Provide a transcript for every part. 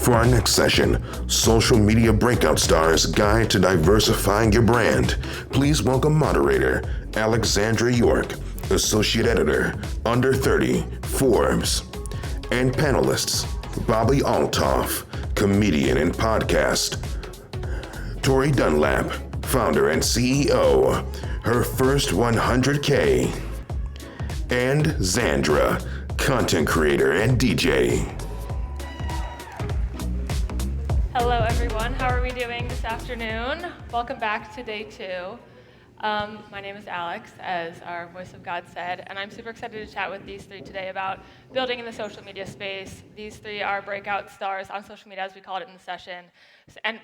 For our next session, Social Media Breakout Stars Guide to Diversifying Your Brand, please welcome moderator Alexandra York, Associate Editor, Under 30, Forbes, and panelists Bobby Altoff, comedian and podcast, Tori Dunlap, founder and CEO, Her First 100K, and Xandra, content creator and DJ. Hello everyone, how are we doing this afternoon? Welcome back to day 2. My name is Alex, as our voice of God said, and I'm super excited to chat with these three today about building in the social media space. These three are breakout stars on social media, as we called it in the session,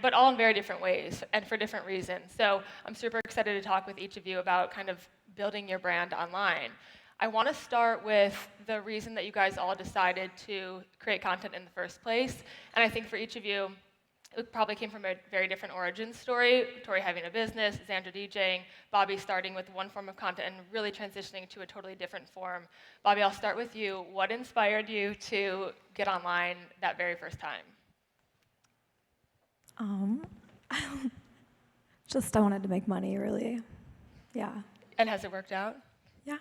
but all in very different ways and for different reasons. So I'm super excited to talk with each of you about kind of building your brand online. I want to start with the reason that you guys all decided to create content in the first place, and I think for each of you, it probably came from a very different origin story. Tori having a business, Xandra DJing, Bobby starting with one form of content and really transitioning to a totally different form. Bobby, I'll start with you. What inspired you to get online that very first time? I wanted to make money, really. Yeah. And has it worked out? Yeah,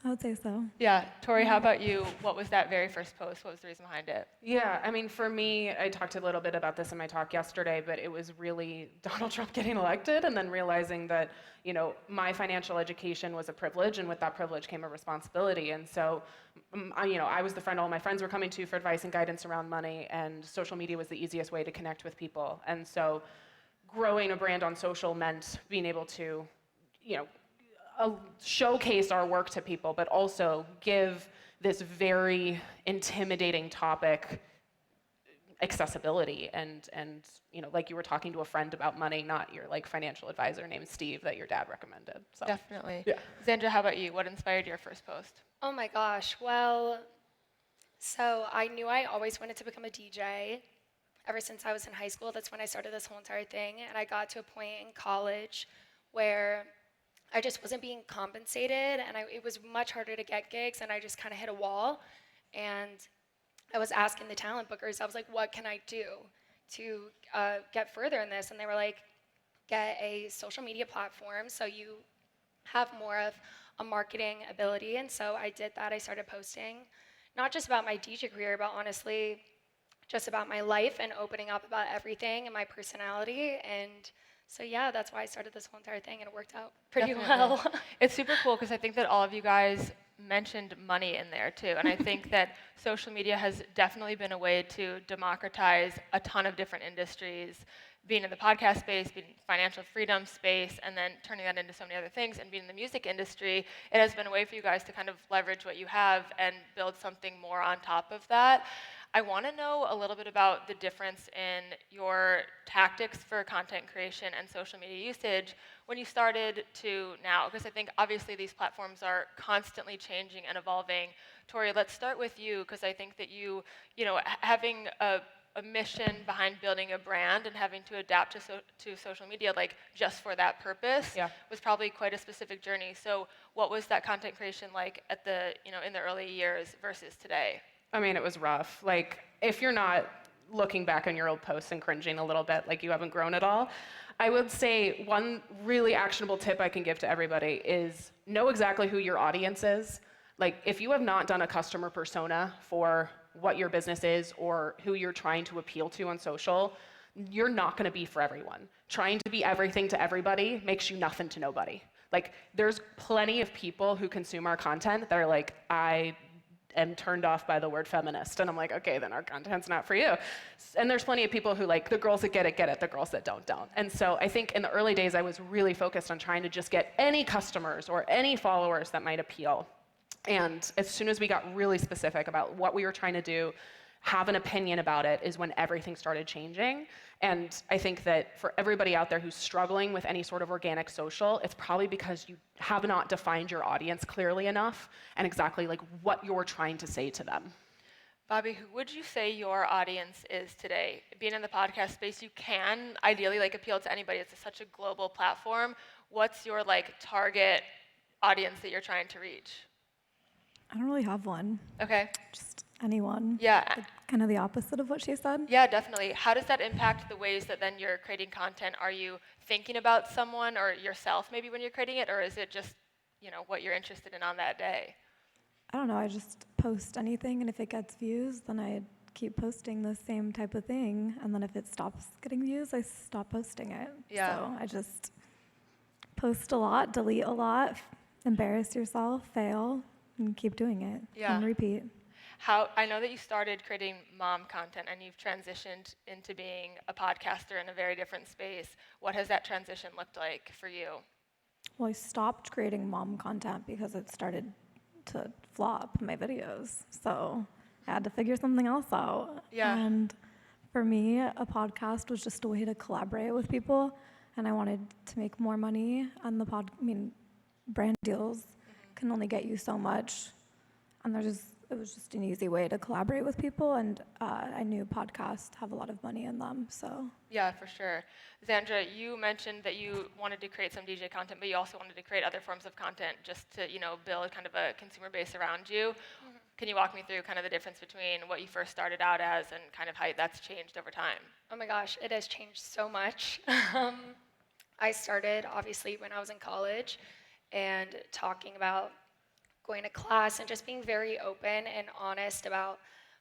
I would say so. Yeah. Tori, how about you? What was that very first post? What was the reason behind it? Yeah, I mean, for me, I talked a little bit about this in my talk yesterday, but it was really Donald Trump getting elected and then realizing that, you know, my financial education was a privilege, and with that privilege came a responsibility. And so, I was the friend all my friends were coming to for advice and guidance around money, and social media was the easiest way to connect with people. And so, growing a brand on social meant being able to, showcase our work to people, but also give this very intimidating topic accessibility and like you were talking to a friend about money, not your financial advisor named Steve that your dad recommended. So. Definitely. Yeah. Xandra, how about you? What inspired your first post? Oh my gosh, well, so I knew I always wanted to become a DJ. Ever since I was in high school, that's when I started this whole entire thing, and I got to a point in college where I just wasn't being compensated, and it was much harder to get gigs, and I just kind of hit a wall. And I was asking the talent bookers, I was like, what can I do to get further in this? And they were like, get a social media platform so you have more of a marketing ability. And so I did that. I started posting, not just about my DJ career, but honestly, just about my life and opening up about everything and my personality. And so yeah, that's why I started this whole entire thing, and it worked out pretty well. It's super cool because I think that all of you guys mentioned money in there too, and I think that social media has definitely been a way to democratize a ton of different industries, being in the podcast space, being in the financial freedom space, and then turning that into so many other things, and being in the music industry. It has been a way for you guys to kind of leverage what you have and build something more on top of that. I want to know a little bit about the difference in your tactics for content creation and social media usage when you started to now, because I think obviously these platforms are constantly changing and evolving. Tori, let's start with you, because I think that having a mission behind building a brand and having to adapt to social media just for that purpose was probably quite a specific journey. So what was that content creation like at in the early years versus today? I mean, it was rough. If you're not looking back on your old posts and cringing a little bit, like you haven't grown at all, I would say one really actionable tip I can give to everybody is know exactly who your audience is. If you have not done a customer persona for what your business is or who you're trying to appeal to on social, you're not gonna be for everyone. Trying to be everything to everybody makes you nothing to nobody. There's plenty of people who consume our content that are like, I am turned off by the word feminist. And I'm like, okay, then our content's not for you. And there's plenty of people who the girls that get it, the girls that don't. And so I think in the early days, I was really focused on trying to just get any customers or any followers that might appeal. And as soon as we got really specific about what we were trying to do, have an opinion about it, is when everything started changing. And I think that for everybody out there who's struggling with any sort of organic social, it's probably because you have not defined your audience clearly enough and exactly what you're trying to say to them. Bobby, who would you say your audience is today? Being in the podcast space, you can ideally appeal to anybody. It's such a global platform. What's your target audience that you're trying to reach? I don't really have one. Okay. anyone. Yeah. Like, kind of the opposite of what she said. Yeah, definitely. How does that impact the ways that then you're creating content? Are you thinking about someone or yourself maybe when you're creating it, or is it just, what you're interested in on that day? I don't know, I just post anything, and if it gets views, then I keep posting the same type of thing, and then if it stops getting views, I stop posting it. Yeah. So I just post a lot, delete a lot, embarrass yourself, fail, and keep doing it. Yeah. And repeat. I know that you started creating mom content and you've transitioned into being a podcaster in a very different space. What has that transition looked like for you? Well, I stopped creating mom content because it started to flop, my videos. So I had to figure something else out. Yeah. And for me, a podcast was just a way to collaborate with people, and I wanted to make more money. And brand deals can only get you so much, and it was just an easy way to collaborate with people, and I knew podcasts have a lot of money in them, so. Yeah, for sure. Xandra, you mentioned that you wanted to create some DJ content, but you also wanted to create other forms of content just to, build kind of a consumer base around you. Mm-hmm. Can you walk me through kind of the difference between what you first started out as and kind of how that's changed over time? Oh my gosh, it has changed so much. I started obviously when I was in college and talking about going to class and just being very open and honest about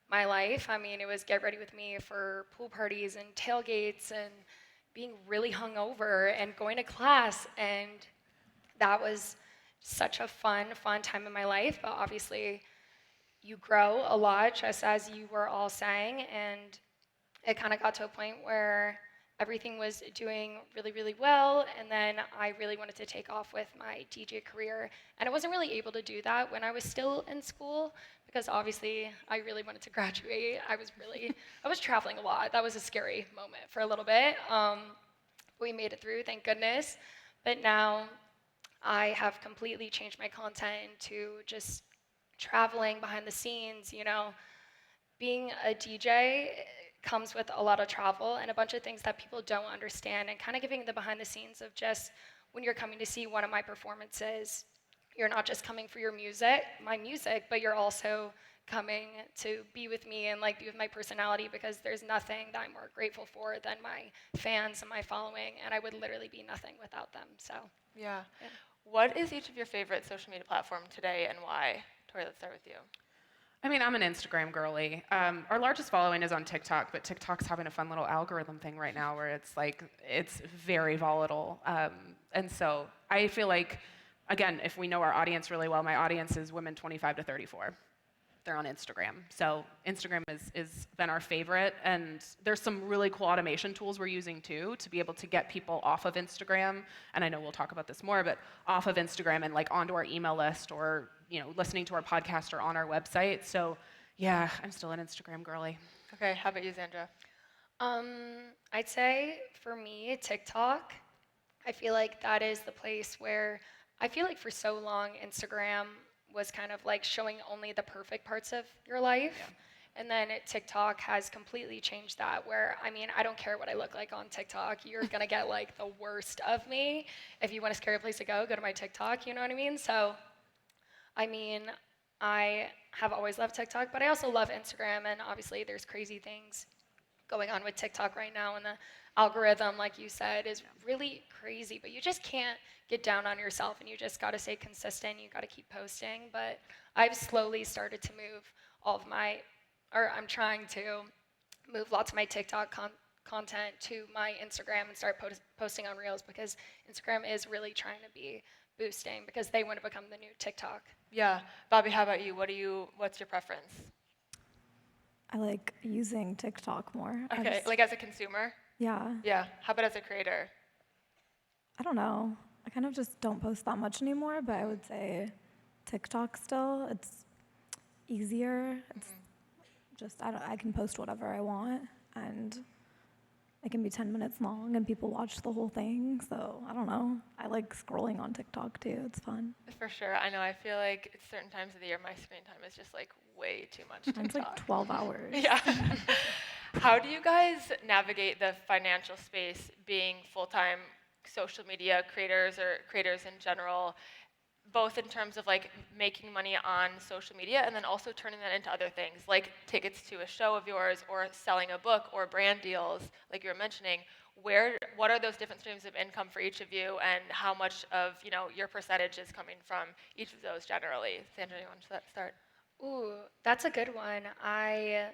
my life. I mean, it was get ready with me for pool parties and tailgates and being really hungover and going to class, and that was such a fun time in my life. But obviously, you grow a lot, just as you were all saying, and it kind of got to a point where everything was doing really, really well, and then I really wanted to take off with my DJ career, and I wasn't really able to do that when I was still in school, because obviously I really wanted to graduate. I was traveling a lot. That was a scary moment for a little bit. We made it through, thank goodness, but now I have completely changed my content into just traveling behind the scenes. Being a DJ comes with a lot of travel and a bunch of things that people don't understand, and kind of giving the behind the scenes of just when you're coming to see one of my performances, you're not just coming for my music, but you're also coming to be with me and be with my personality, because there's nothing that I'm more grateful for than my fans and my following, and I would literally be nothing without them. So yeah. What is each of your favorite social media platform today and why? Tori, let's start with you. I mean, I'm an Instagram girly. Our largest following is on TikTok, but TikTok's having a fun little algorithm thing right now where it's very volatile. And so I feel like, again, if we know our audience really well, my audience is women 25 to 34. They're on Instagram. So Instagram is been our favorite, and there's some really cool automation tools we're using too to be able to get people off of Instagram, and I know we'll talk about this more, but off of Instagram and onto our email list, or listening to our podcast or on our website. So yeah, I'm still an Instagram girly. Okay, how about you, Xandra? I'd say for me, TikTok, I feel like that is the place where I feel like for so long Instagram was kind of showing only the perfect parts of your life. Yeah. And then TikTok has completely changed that, where, I don't care what I look like on TikTok. You're going to get the worst of me. If you want a scary place to go to my TikTok, you know what I mean? So, I have always loved TikTok, but I also love Instagram, and obviously there's crazy things going on with TikTok right now, and the algorithm, like you said, is really crazy, but you just can't get down on yourself, and you just got to stay consistent. You got to keep posting. But I've slowly started to move I'm trying to move lots of my TikTok content to my Instagram and start posting on Reels, because Instagram is really trying to be boosting, because they want to become the new TikTok. Yeah. Bobby, how about you? What's your preference? I like using TikTok more. Okay, as a consumer? Yeah. Yeah. How about as a creator? I don't know. I kind of just don't post that much anymore, but I would say TikTok still. It's easier. It's just, I can post whatever I want, and it can be 10 minutes long, and people watch the whole thing. So I don't know. I like scrolling on TikTok too. It's fun. For sure. I know. I feel like at certain times of the year, my screen time is just way too much TikTok. It's 12 hours. Yeah. How do you guys navigate the financial space being full-time social media creators or creators in general both in terms of like making money on social media and then also turning that into other things like tickets to a show of yours or selling a book or brand deals like you were mentioning. What are those different streams of income for each of you, and how much of your percentage is coming from each of those generally? Sandra, you want to start? Ooh, that's a good one. I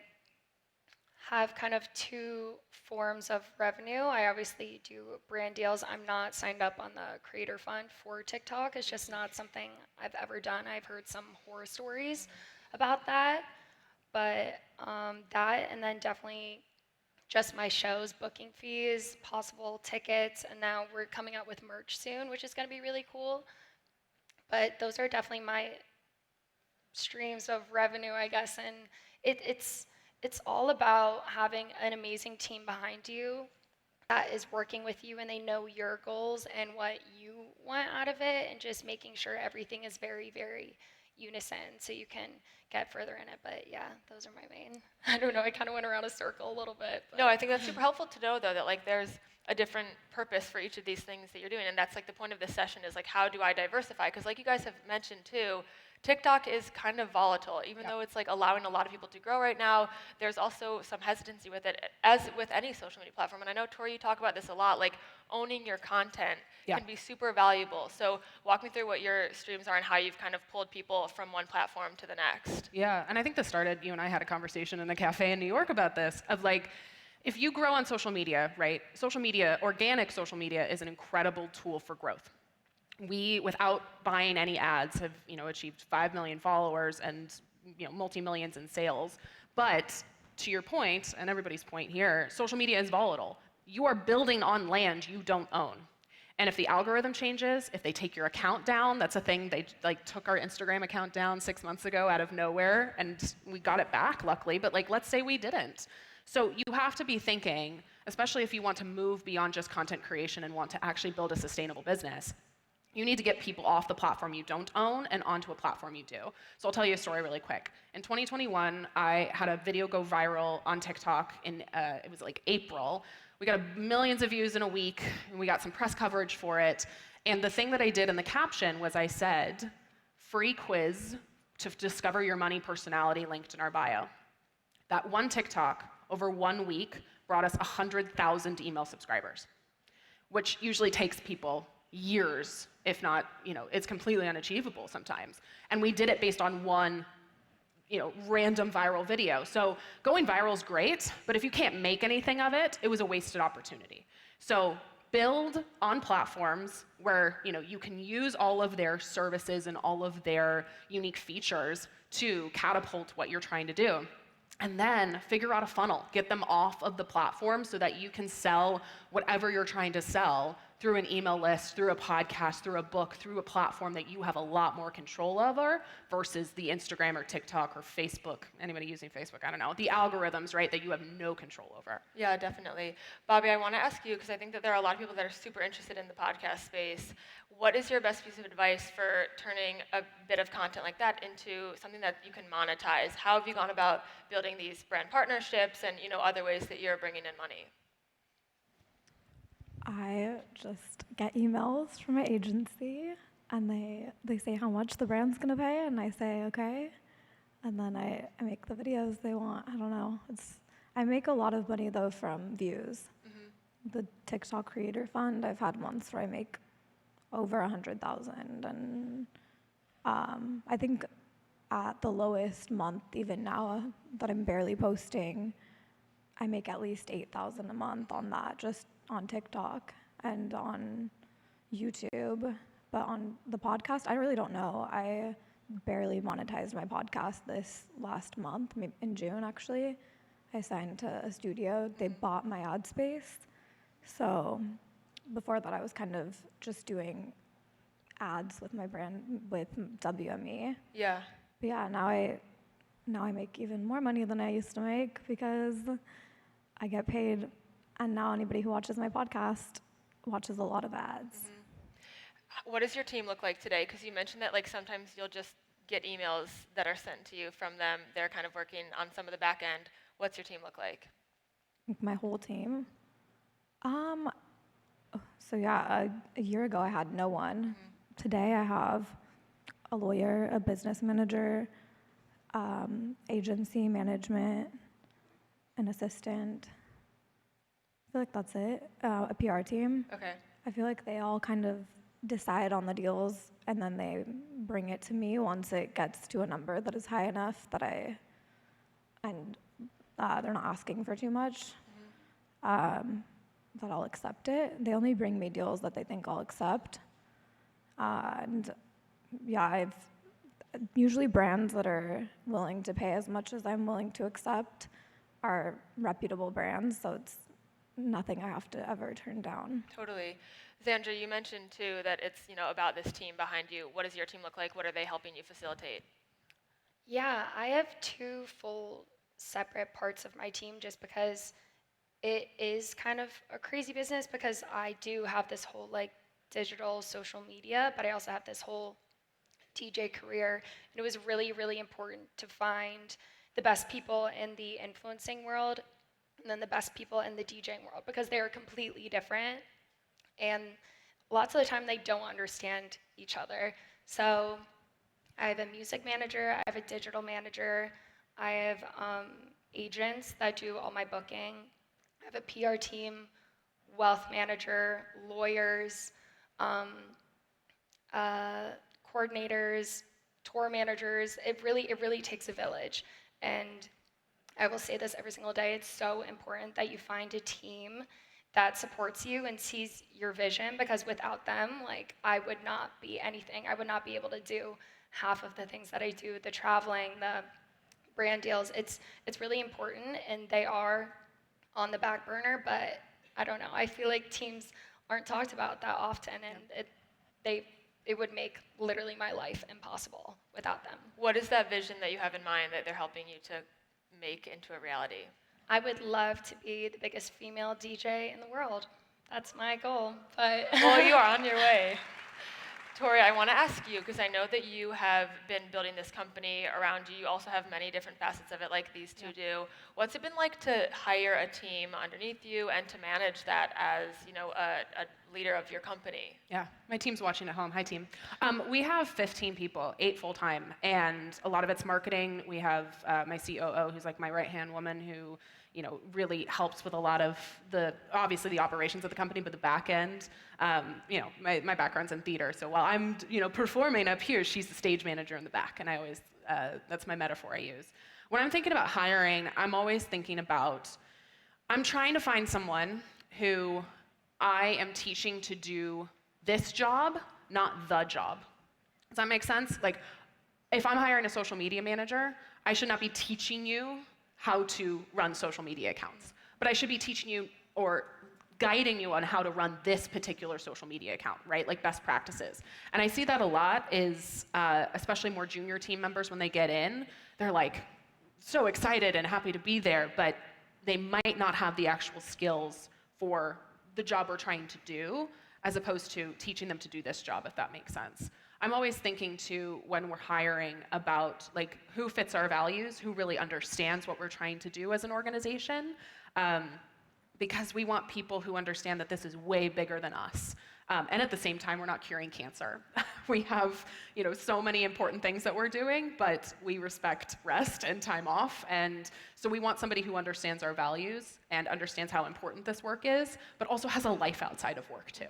have kind of two forms of revenue. I obviously do brand deals. I'm not signed up on the creator fund for TikTok. It's just not something I've ever done. I've heard some horror stories about that. But that, and then definitely just my shows, booking fees, possible tickets, and now we're coming out with merch soon, which is going to be really cool. But those are definitely my streams of revenue, I guess, and it's all about having an amazing team behind you that is working with you and they know your goals and what you want out of it, and just making sure everything is very, very unison so you can get further in it. But yeah, those are my main. I don't know, I kind of went around a circle a little bit. No, I think that's super helpful to know, though, that like there's a different purpose for each of these things that you're doing, and that's like the point of this session is like, how do I diversify? Because like you guys have mentioned too, TikTok is kind of volatile. Even though it's like allowing a lot of people to grow right now, there's also some hesitancy with it, as with any social media platform. And I know, Tori, you talk about this a lot, like owning your content can be super valuable. So walk me through what your streams are and how you've kind of pulled people from one platform to the next. Yeah, and I think this started, you and I had a conversation in a cafe in New York about this, of like, if you grow on social media, right, social media, organic social media is an incredible tool for growth. We, without buying any ads, have achieved 5 million followers and multi-millions in sales. But to your point, and everybody's point here, social media is volatile. You are building on land you don't own. And if the algorithm changes, if they take your account down, that's a thing. They took our Instagram account down 6 months ago out of nowhere, and we got it back, luckily. But let's say we didn't. So you have to be thinking, especially if you want to move beyond just content creation and want to actually build a sustainable business, you need to get people off the platform you don't own and onto a platform you do. So I'll tell you a story really quick. In 2021, I had a video go viral on TikTok in, it was like April. We got millions of views in a week, and we got some press coverage for it. And the thing that I did in the caption was I said, free quiz to discover your money personality linked in our bio. That one TikTok, over 1 week, brought us 100,000 email subscribers, which usually takes people years, if not, it's completely unachievable sometimes. And we did it based on one, random viral video. So going viral is great, but if you can't make anything of it, it was a wasted opportunity. So build on platforms where, you can use all of their services and all of their unique features to catapult what you're trying to do. And then figure out a funnel, get them off of the platform so that you can sell whatever you're trying to sell through an email list, through a podcast, through a book, through a platform that you have a lot more control over versus the Instagram or TikTok or Facebook. Anybody using Facebook? I don't know. The algorithms, right, that you have no control over. Yeah, definitely. Bobby, I want to ask you, because I think that there are a lot of people that are super interested in the podcast space. What is your best piece of advice for turning a bit of content like that into something that you can monetize? How have you gone about building these brand partnerships and other ways that you're bringing in money? I just get emails from my agency, and they say how much the brand's gonna pay, and I say okay, and then I make the videos they want. I don't know. I make a lot of money though from views. Mm-hmm. The TikTok Creator Fund, I've had months where I make over 100,000, and I think at the lowest month, even now that I'm barely posting, I make at least 8,000 a month on that, just on TikTok and on YouTube. But on the podcast, I really don't know. I barely monetized my podcast this last month, in June actually. I signed to a studio. They bought my ad space. So before that, I was kind of just doing ads with my brand, with WME. Yeah. But yeah, now I make even more money than I used to make because I get paid. And now anybody who watches my podcast watches a lot of ads. Mm-hmm. What does your team look like today? Because you mentioned that sometimes you'll just get emails that are sent to you from them. They're kind of working on some of the back end. What's your team look like? My whole team? So yeah, a year ago I had no one. Mm-hmm. Today I have a lawyer, a business manager, agency management, an assistant. I feel like that's it. A PR team. Okay. I feel like they all kind of decide on the deals and then they bring it to me once it gets to a number that is high enough that and they're not asking for too much, that I'll accept it. They only bring me deals that they think I'll accept. And yeah, I've usually brands that are willing to pay as much as I'm willing to accept are reputable brands, so it's nothing I have to ever turn down. Totally. Xandra, you mentioned too that it's, about this team behind you. What does your team look like? What are they helping you facilitate? Yeah, I have two full separate parts of my team just because it is kind of a crazy business because I do have this whole like digital social media, but I also have this whole DJ career. And it was really, really important to find the best people in the influencing world and then the best people in the DJing world because they are completely different. And lots of the time they don't understand each other. So I have a music manager, I have a digital manager, I have agents that do all my booking, I have a PR team, wealth manager, lawyers, coordinators, tour managers. It really takes a village. And I will say this every single day, it's so important that you find a team that supports you and sees your vision because without them, like I would not be anything. I would not be able to do half of the things that I do, the traveling, the brand deals. It's really important and they are on the back burner, but I don't know. I feel like teams aren't talked about that often and it would make literally my life impossible without them. What is that vision that you have in mind that they're helping you to make into a reality? I would love to be the biggest female DJ in the world. That's my goal, but... Well, you are on your way. Tori, I want to ask you, because I know that you have been building this company around you. You also have many different facets of it, like these two do. What's it been like to hire a team underneath you and to manage that as, a leader of your company? Yeah, my team's watching at home. Hi, team. We have 15 people, 8 full-time, and a lot of it's marketing. We have my COO, who's like my right-hand woman, who really helps with a lot of obviously the operations of the company, but the back end. My background's in theater, so while I'm performing up here, she's the stage manager in the back, and I always that's my metaphor I use. When I'm thinking about hiring, I'm always thinking about I'm trying to find someone who I am teaching to do this job, not the job. Does that make sense? Like, if I'm hiring a social media manager, I should not be teaching you how to run social media accounts. But I should be teaching you or guiding you on how to run this particular social media account, right? Like best practices. And I see that a lot is, especially more junior team members when they get in, they're like so excited and happy to be there, but they might not have the actual skills for the job we're trying to do, as opposed to teaching them to do this job, if that makes sense. I'm always thinking too, when we're hiring, about like who fits our values, who really understands what we're trying to do as an organization, because we want people who understand that this is way bigger than us. And at the same time, we're not curing cancer. We have, so many important things that we're doing, but we respect rest and time off. And so we want somebody who understands our values and understands how important this work is, but also has a life outside of work too.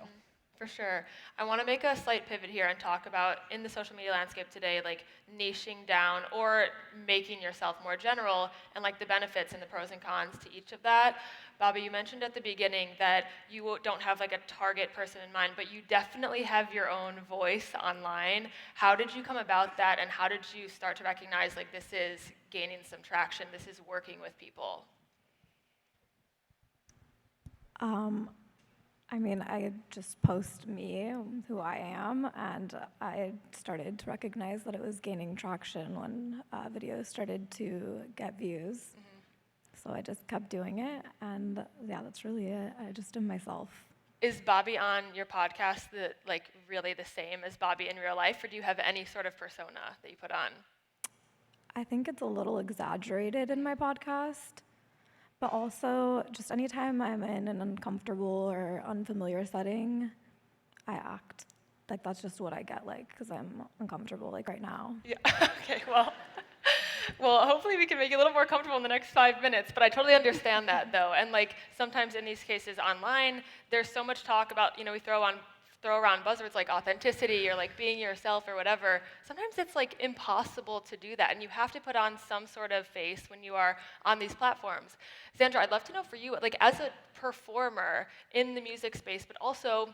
For sure. I want to make a slight pivot here and talk about, in the social media landscape today, like niching down or making yourself more general and like the benefits and the pros and cons to each of that. Bobby, you mentioned at the beginning that you don't have like a target person in mind, but you definitely have your own voice online. How did you come about that, and how did you start to recognize like this is gaining some traction, this is working with people? I just post me, who I am, and I started to recognize that it was gaining traction when videos started to get views. Mm-hmm. So I just kept doing it, and yeah, that's really it. I just am myself. Is Bobby on your podcast really the same as Bobby in real life, or do you have any sort of persona that you put on? I think it's a little exaggerated in my podcast. But also, just anytime I'm in an uncomfortable or unfamiliar setting, I act. like that's just what I get like because I'm uncomfortable like right now. Yeah. Okay. Well, hopefully we can make you a little more comfortable in the next 5 minutes. But I totally understand that, though. And like sometimes in these cases online, there's so much talk about, we throw around buzzwords like authenticity or like being yourself or whatever. Sometimes it's like impossible to do that, and you have to put on some sort of face when you are on these platforms. Xandra, I'd love to know for you, like as a performer in the music space, but also,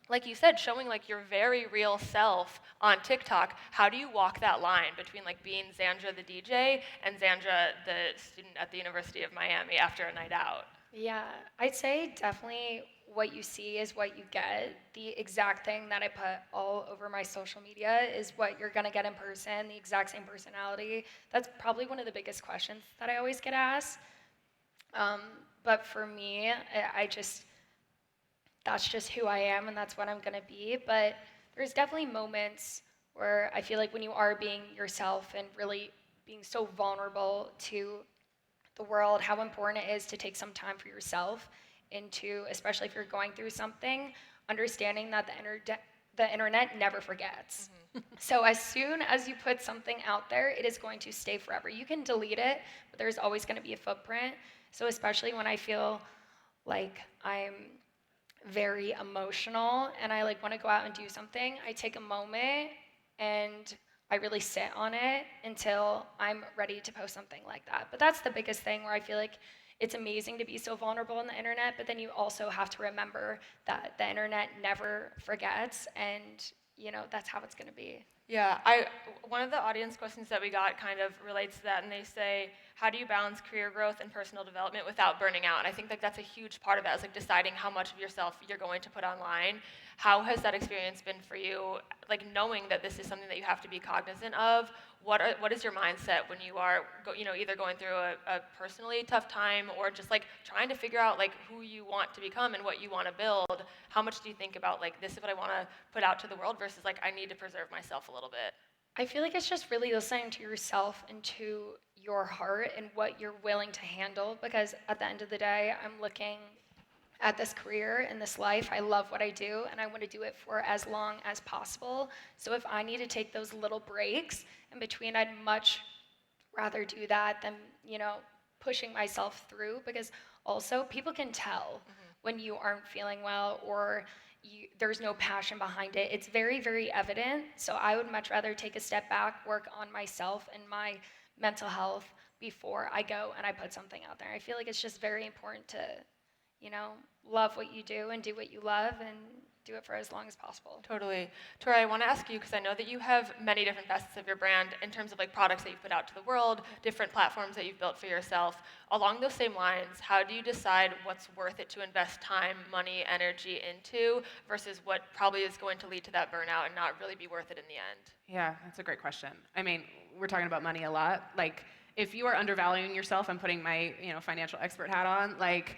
like you said, showing like your very real self on TikTok, how do you walk that line between like being Xandra the DJ and Xandra the student at the University of Miami after a night out? Yeah, I'd say definitely what you see is what you get. The exact thing that I put all over my social media is what you're gonna get in person, the exact same personality. That's probably one of the biggest questions that I always get asked. But for me, that's just who I am and that's what I'm gonna be. But there's definitely moments where I feel like when you are being yourself and really being so vulnerable to the world, how important it is to take some time for yourself into, especially if you're going through something, understanding that the internet never forgets. So as soon as you put something out there, it is going to stay forever. You can delete it, but there's always gonna be a footprint. So especially when I feel like I'm very emotional and I like want to go out and do something, I take a moment and I really sit on it until I'm ready to post something like that. But that's the biggest thing where I feel like it's amazing to be so vulnerable on the internet, but then you also have to remember that the internet never forgets, and that's how it's going to be. Yeah, one of the audience questions that we got kind of relates to that, and they say, how do you balance career growth and personal development without burning out? And I think like that's a huge part of that, is like deciding how much of yourself you're going to put online. How has that experience been for you, like knowing that this is something that you have to be cognizant of? What is your mindset when you are either going through a personally tough time or just like trying to figure out like who you want to become and what you want to build? How much do you think about like, this is what I want to put out to the world versus like I need to preserve myself a little bit? I feel like it's just really listening to yourself and to your heart and what you're willing to handle, because at the end of the day, I'm looking at this career and this life. I love what I do and I want to do it for as long as possible. So if I need to take those little breaks in between, I'd much rather do that than, pushing myself through, because also people can tell when you aren't feeling well or there's no passion behind it. It's very, very evident. So I would much rather take a step back, work on myself and my mental health before I go and I put something out there. I feel like it's just very important to love what you do and do what you love and do it for as long as possible. Totally. Tori, I want to ask you, because I know that you have many different facets of your brand in terms of like products that you've put out to the world, different platforms that you've built for yourself. Along those same lines, how do you decide what's worth it to invest time, money, energy into versus what probably is going to lead to that burnout and not really be worth it in the end? Yeah, that's a great question. I mean, we're talking about money a lot. Like, if you are undervaluing yourself, I'm putting my financial expert hat on, like,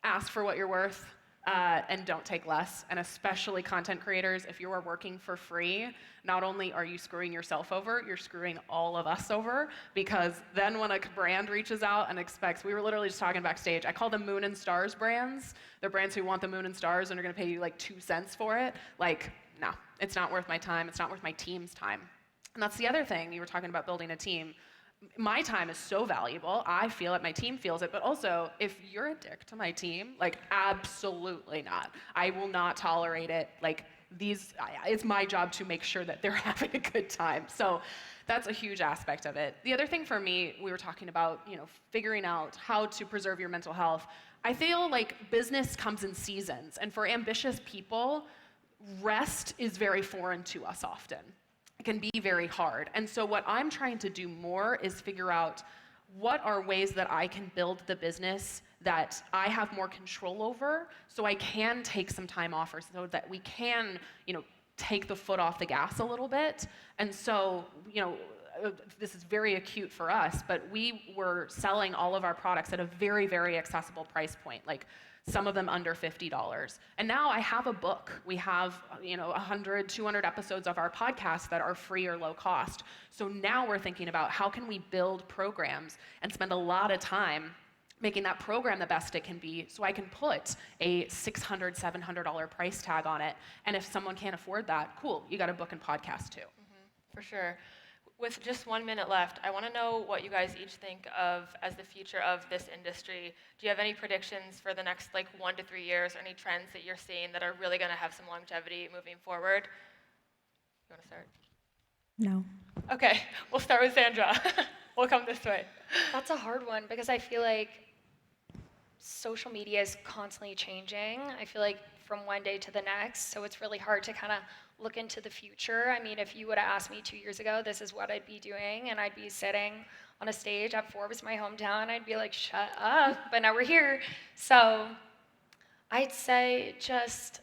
ask for what you're worth and don't take less. And especially content creators, if you are working for free, not only are you screwing yourself over, you're screwing all of us over, because then when a brand reaches out and expects, we were literally just talking backstage, I call them moon and stars brands. They're brands who want the moon and stars and are gonna pay you like 2 cents for it. Like, no, it's not worth my time. It's not worth my team's time. And that's the other thing. You were talking about building a team. My time is so valuable. I feel it, my team feels it, but also if you're a dick to my team, like absolutely not. I will not tolerate it. Like it's my job to make sure that they're having a good time. So that's a huge aspect of it. The other thing for me, we were talking about, figuring out how to preserve your mental health. I feel like business comes in seasons, and for ambitious people, rest is very foreign to us often. It can be very hard. And so what I'm trying to do more is figure out what are ways that I can build the business that I have more control over, so I can take some time off, or so that we can, take the foot off the gas a little bit. And so, this is very acute for us, but we were selling all of our products at a very, very accessible price point, like some of them under $50. And now I have a book. We have 100, 200 episodes of our podcast that are free or low cost. So now we're thinking about how can we build programs and spend a lot of time making that program the best it can be so I can put a $600, $700 price tag on it. And if someone can't afford that, cool, you got a book and podcast too. For sure. With just 1 minute left, I want to know what you guys each think of as the future of this industry. Do you have any predictions for the next 1 to 3 years, or any trends that you're seeing that are really going to have some longevity moving forward? You want to start? No. Okay, we'll start with Sandra. We'll come this way. That's a hard one because I feel like social media is constantly changing. I feel like from one day to the next, so it's really hard to kind of look into the future. I mean, if you would have asked me 2 years ago, this is what I'd be doing, and I'd be sitting on a stage at Forbes, my hometown, I'd be like, shut up, but now we're here. So I'd say just,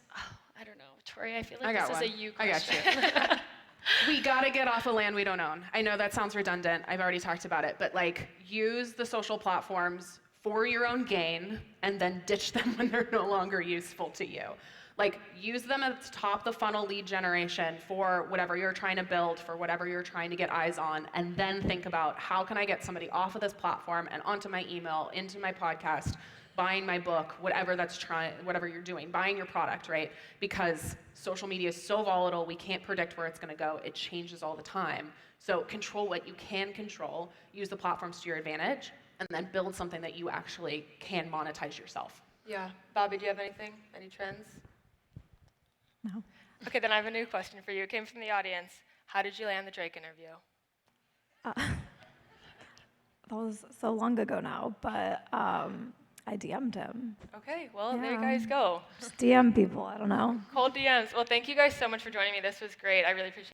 I don't know, Tori, I feel like this is a you question. I got you. We gotta get off of land we don't own. I know that sounds redundant. I've already talked about it, but use the social platforms for your own gain and then ditch them when they're no longer useful to you. Use them as top the funnel lead generation for whatever you're trying to build, for whatever you're trying to get eyes on, and then think about how can I get somebody off of this platform and onto my email, into my podcast, buying my book, whatever you're doing, buying your product, right? Because social media is so volatile, we can't predict where it's gonna go. It changes all the time. So control what you can control, use the platforms to your advantage, and then build something that you actually can monetize yourself. Yeah. Bobby, do you have anything? Any trends? No. Okay, then I have a new question for you. It came from the audience. How did you land the Drake interview? That was so long ago now, but I DM'd him. Okay, well, there you Yeah. guys go. Just DM people, I don't know. Cold DMs. Well, thank you guys so much for joining me. This was great. I really appreciate it.